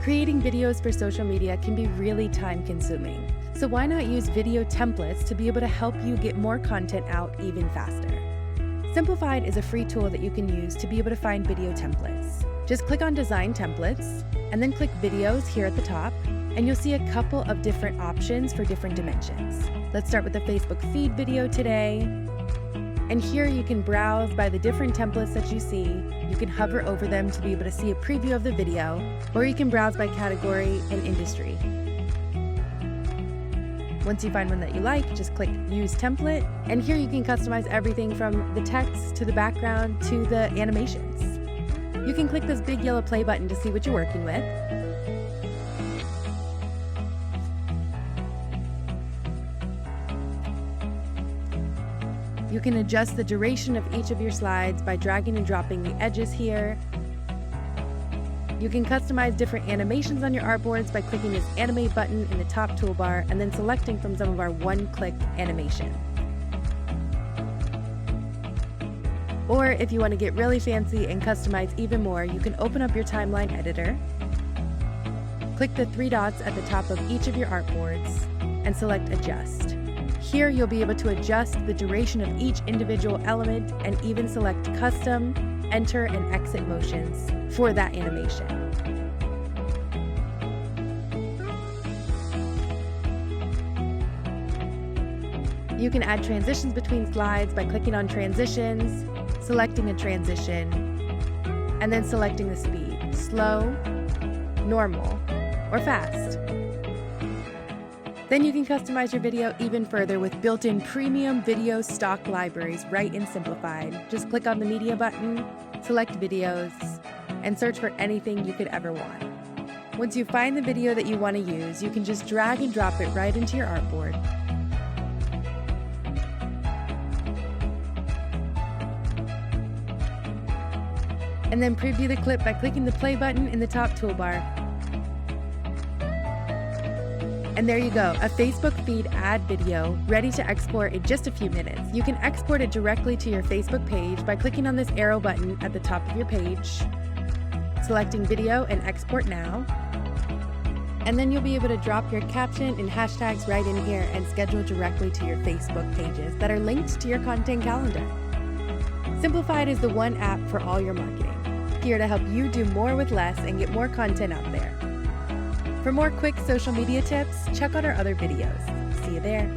Creating videos for social media can be really time-consuming, so why not use video templates to be able to help you get more content out even faster? Simplified is a free tool that you can use to be able to find video templates. Just click on Design Templates, and then click Videos here at the top, and you'll see a couple of different options for different dimensions. Let's start with the Facebook feed video today. And here you can browse by the different templates that you see. You can hover over them to be able to see a preview of the video, or you can browse by category and industry. Once you find one that you like, just click Use Template, and here you can customize everything from the text to the background to the animations. You can click this big yellow play button to see what you're working with. You can adjust the duration of each of your slides by dragging and dropping the edges here. You can customize different animations on your artboards by clicking this Animate button in the top toolbar and then selecting from some of our one-click animation. Or if you want to get really fancy and customize even more, you can open up your timeline editor, click the three dots at the top of each of your artboards, and select Adjust. Here you'll be able to adjust the duration of each individual element and even select custom, enter, and exit motions for that animation. You can add transitions between slides by clicking on Transitions, selecting a transition, and then selecting the speed, slow, normal, or fast. Then you can customize your video even further with built-in premium video stock libraries right in Simplified. Just click on the Media button, select Videos, and search for anything you could ever want. Once you find the video that you want to use, you can just drag and drop it right into your artboard. And then preview the clip by clicking the play button in the top toolbar. And there you go, a Facebook feed ad video ready to export in just a few minutes. You can export it directly to your Facebook page by clicking on this arrow button at the top of your page, selecting Video and Export Now. And then you'll be able to drop your caption and hashtags right in here and schedule directly to your Facebook pages that are linked to your content calendar. Simplified is the one app for all your marketing, here to help you do more with less and get more content out there. For more quick social media tips, check out our other videos. See you there.